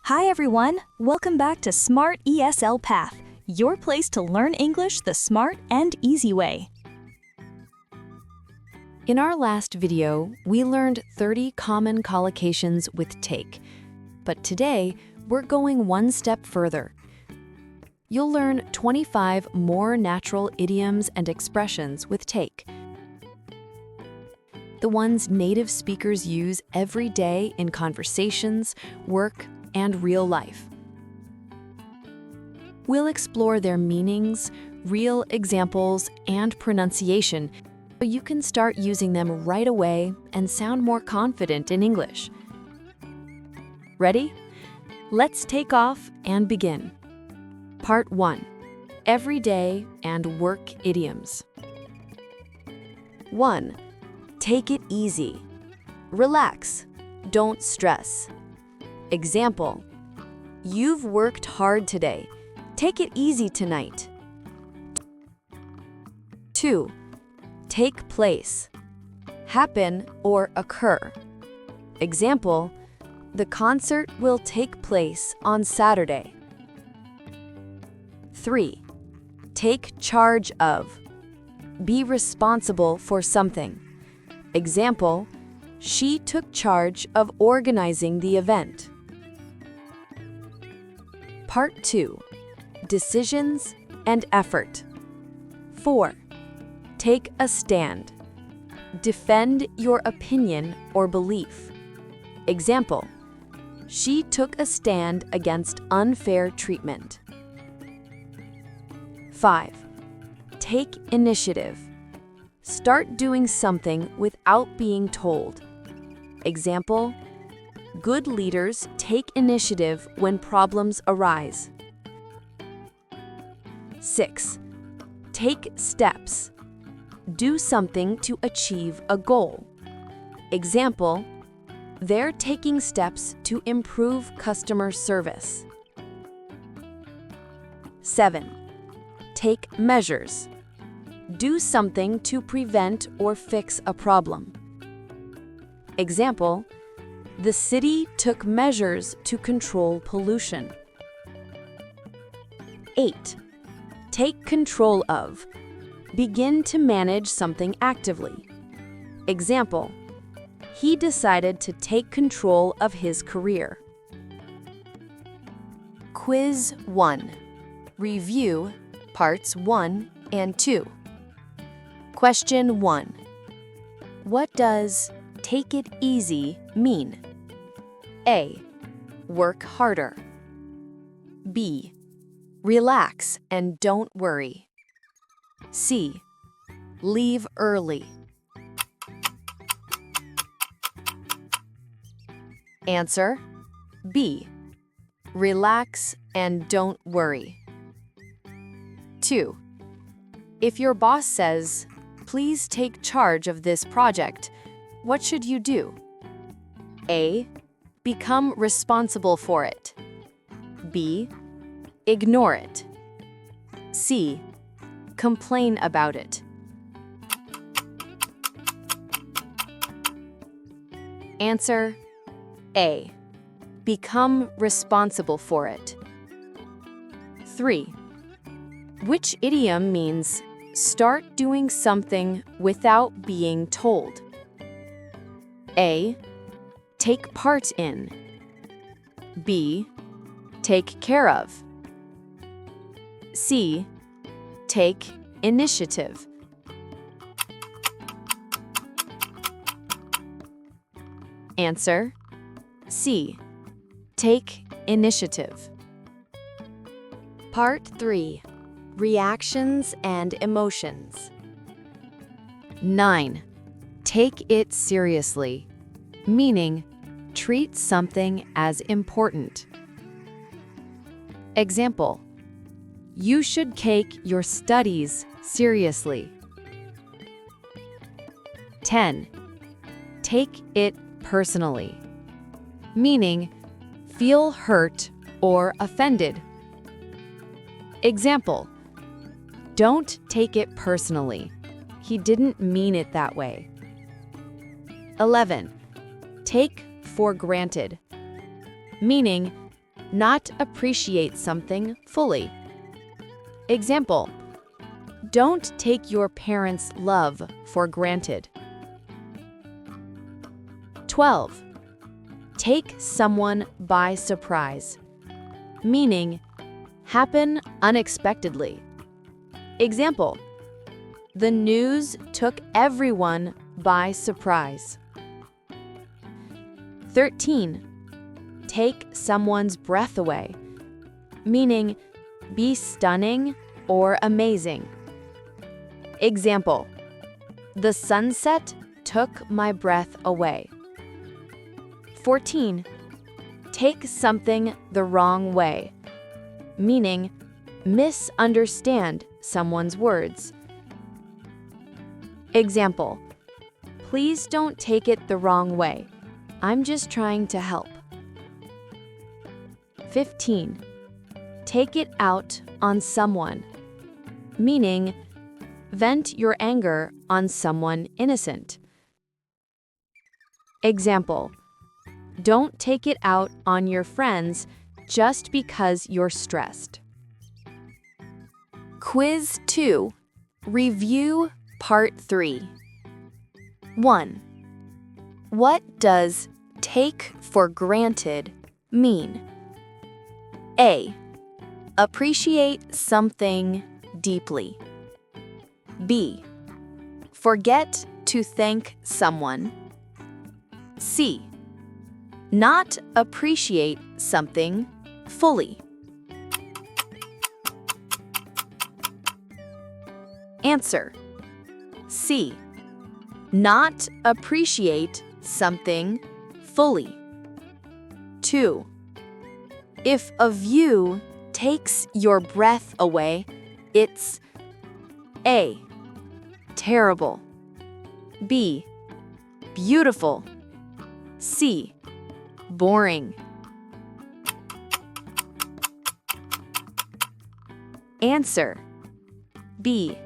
Hi everyone! Welcome back to Smart ESL Path, your place to learn English the smart and easy way. In our last video, we learned 30 common collocations with take. But today, we're going one step further. You'll learn 25 more natural idioms and expressions with take. The ones native speakers use every day in conversations, work, and real life. We'll explore their meanings, real examples, and pronunciation so you can start using them right away and sound more confident in English. Ready? Let's take off and begin. Part 1. Everyday and work idioms. 1. Take it easy. Relax. Don't stress. Example: you've worked hard today. Take it easy tonight. 2. Take place. Happen or occur. Example: the concert will take place on Saturday. 3. Take charge of. Be responsible for something. Example: she took charge of organizing the event. Part 2. Decisions and effort. 4. Take a stand. Defend your opinion or belief. Example: she took a stand against unfair treatment. 5. Take initiative. Start doing something without being told. Example: good leaders take initiative when problems arise. 6. Take steps. Do something to achieve a goal. Example: they're taking steps to improve customer service. 7. Take measures. Do something to prevent or fix a problem. Example: the city took measures to control pollution. 8. Take control of. Begin to manage something actively. Example: he decided to take control of his career. Quiz 1. Review parts 1 and 2. Question 1. What does take it easy mean? A. Work harder. B. Relax and don't worry. C. Leave early. Answer: B. Relax and don't worry. 2. If your boss says, "Please take charge of this project," what should you do? A. Become responsible for it. B. Ignore it. C. Complain about it. Answer: A. Become responsible for it. 3. Which idiom means start doing something without being told? A. Take part in. B. Take care of. C. Take initiative. Answer: C. Take initiative. Part 3. Reactions and emotions. 9. Take it seriously, meaning treat something as important. Example: you should take your studies seriously. 10. Take it personally, meaning feel hurt or offended. Example: don't take it personally. He didn't mean it that way. 11. Take for granted, meaning not appreciate something fully. Example, don't take your parents' love for granted. 12. Take someone by surprise, meaning happen unexpectedly. Example, the news took everyone by surprise. 13. Take someone's breath away, meaning be stunning or amazing. Example, the sunset took my breath away. 14. Take something the wrong way, meaning misunderstand someone's words. Example, please don't take it the wrong way. I'm just trying to help. 15. Take it out on someone, meaning vent your anger on someone innocent. Example, don't take it out on your friends just because you're stressed. Quiz 2. Review Part 3. 1. What does take for granted mean? A. Appreciate something deeply. B. Forget to thank someone. C. Not appreciate something fully. Answer. C. Not appreciate something fully. 2. If a view takes your breath away, it's A. Terrible. B. Beautiful. C. Boring. Answer. B.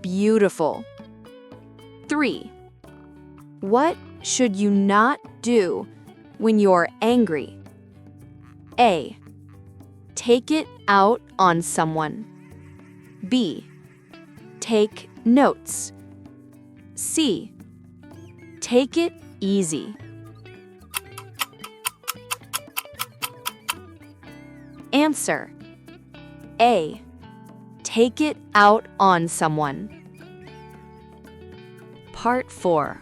Beautiful. 3. What should you not do when you're angry? A. Take it out on someone. B. Take notes. C. Take it easy. Answer. A. Take it out on someone. Part 4.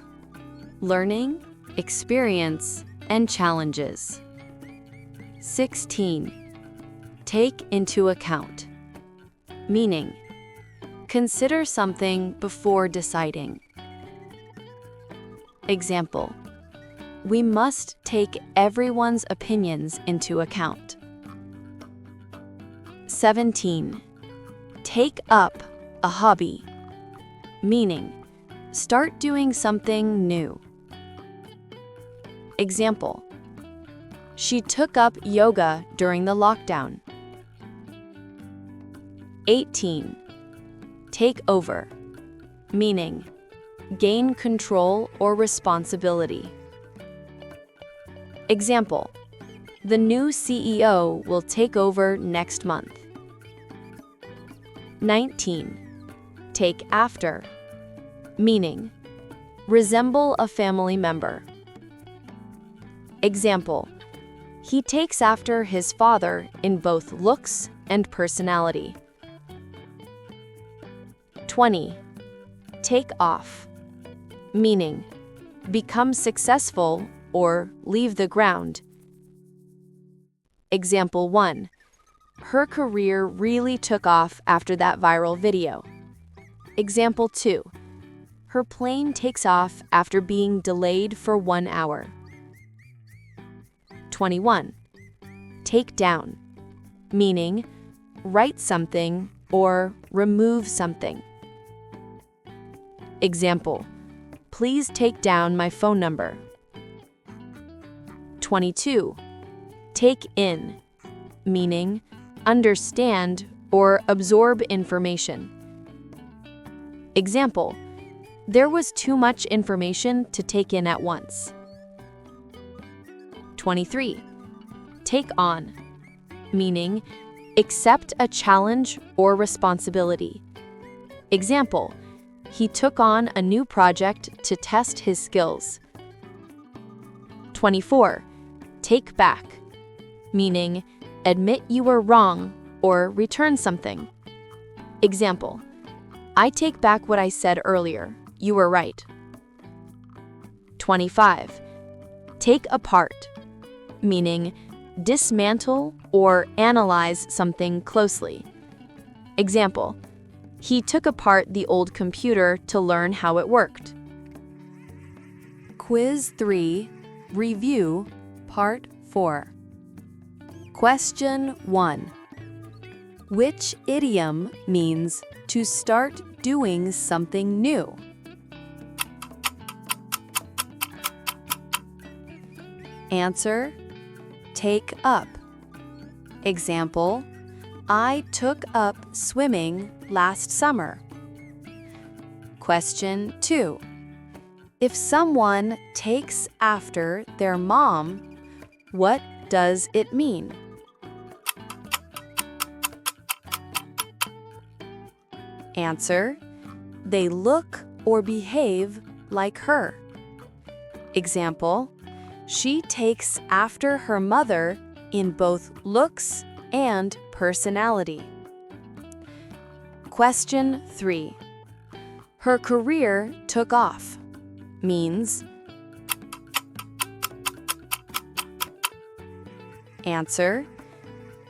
Learning, experience, and challenges. 16. Take into account, meaning consider something before deciding. Example, we must take everyone's opinions into account. 17. Take up a hobby, meaning start doing something new. Example, she took up yoga during the lockdown. 18. Take over, meaning gain control or responsibility. Example, the new CEO will take over next month. 19. Take after, meaning resemble a family member. Example, he takes after his father in both looks and personality. 20. Take off, meaning become successful or leave the ground. Example 1. Her career really took off after that viral video. Example 2. Her plane takes off after being delayed for 1 hour. 21. Take down, meaning write something or remove something. Example, please take down my phone number. 22. Take in, meaning understand or absorb information. Example, there was too much information to take in at once. 23. Take on, meaning accept a challenge or responsibility. Example, he took on a new project to test his skills. 24. Take back, meaning admit you were wrong or return something. Example, I take back what I said earlier. You were right. 25. Take apart, meaning dismantle or analyze something closely. Example, he took apart the old computer to learn how it worked. Quiz 3, Review, Part 4. Question 1. Which idiom means to start doing something new? Answer, take up. Example, I took up swimming last summer. Question 2. If someone takes after their mom, what does it mean? Answer, they look or behave like her. Example, she takes after her mother in both looks and personality. Question 3. Her career took off means. Answer,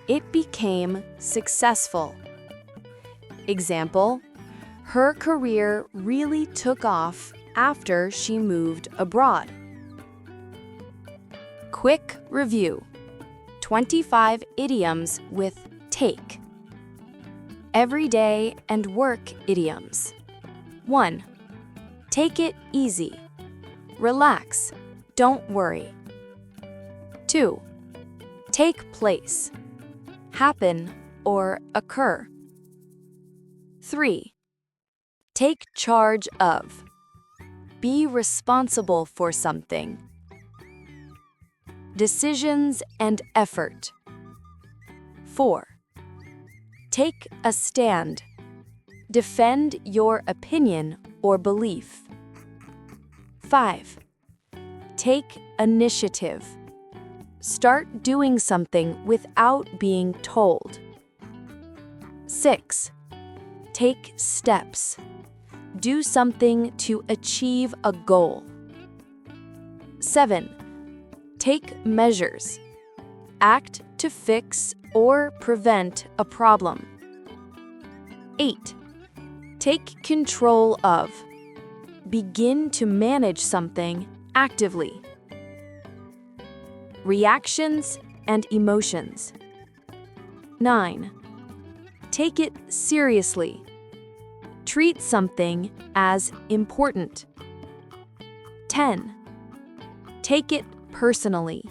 it became successful. Example, her career really took off after she moved abroad. Quick review. 25 idioms with take. Everyday and work idioms. 1. Take it easy. Relax. Don't worry. 2. Take place. Happen or occur. 3. Take charge of. Be responsible for something. Decisions and effort. 4. Take a stand. Defend your opinion or belief. 5. Take initiative. Start doing something without being told. 6. Take steps. Do something to achieve a goal. 7. Take measures. Act to fix or prevent a problem. 8. Take control of. Begin to manage something actively. Reactions and emotions. 9. Take it seriously. Treat something as important. 10. Take it personally.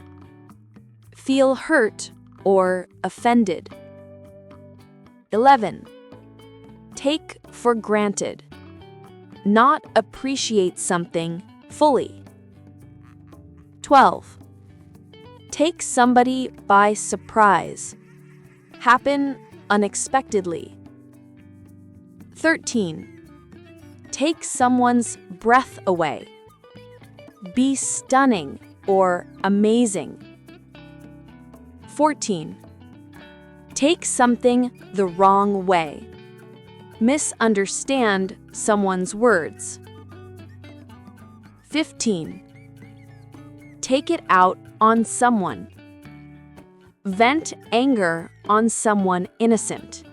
Feel hurt or offended. 11. Take for granted. Not appreciate something fully. 12. Take somebody by surprise. Happen unexpectedly. 13. Take someone's breath away. Be stunning or amazing. 14. Take something the wrong way. Misunderstand someone's words. 15. Take it out on someone. Vent anger on someone innocent.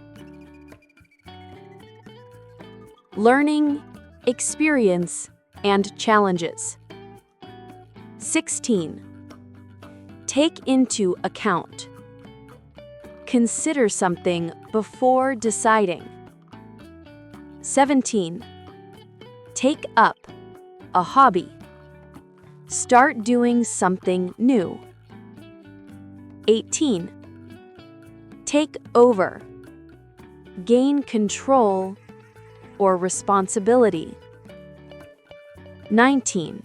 Learning, experience, and challenges. 16. Take into account. Consider something before deciding. 17. Take up, a hobby. Start doing something new. 18. Take over. Gain control or responsibility. 19.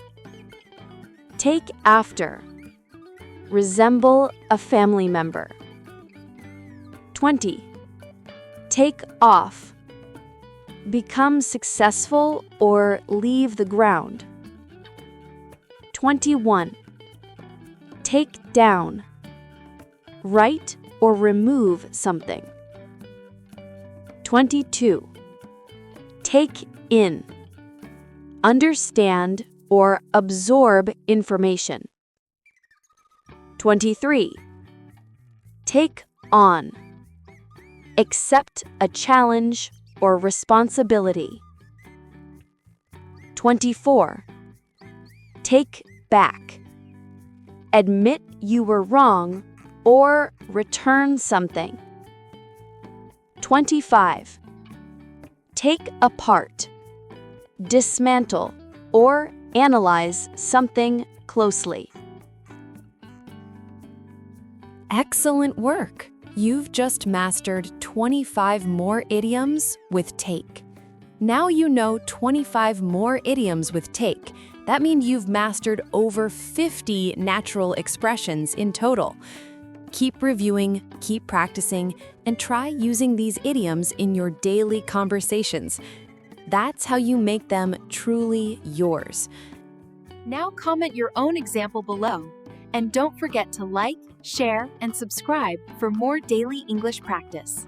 Take after. Resemble a family member. 20. Take off. Become successful or leave the ground. 21. Take down. Write or remove something. 22. Take in. Understand or absorb information. 23. Take on. Accept a challenge or responsibility. 24. Take back. Admit you were wrong or return something. 25. Take apart. Dismantle or analyze something closely. Excellent work! You've just mastered 25 more idioms with take. Now you know 25 more idioms with take. That means you've mastered over 50 natural expressions in total. Keep reviewing, keep practicing, and try using these idioms in your daily conversations. That's how you make them truly yours. Now comment your own example below. And don't forget to like, share, and subscribe for more daily English practice.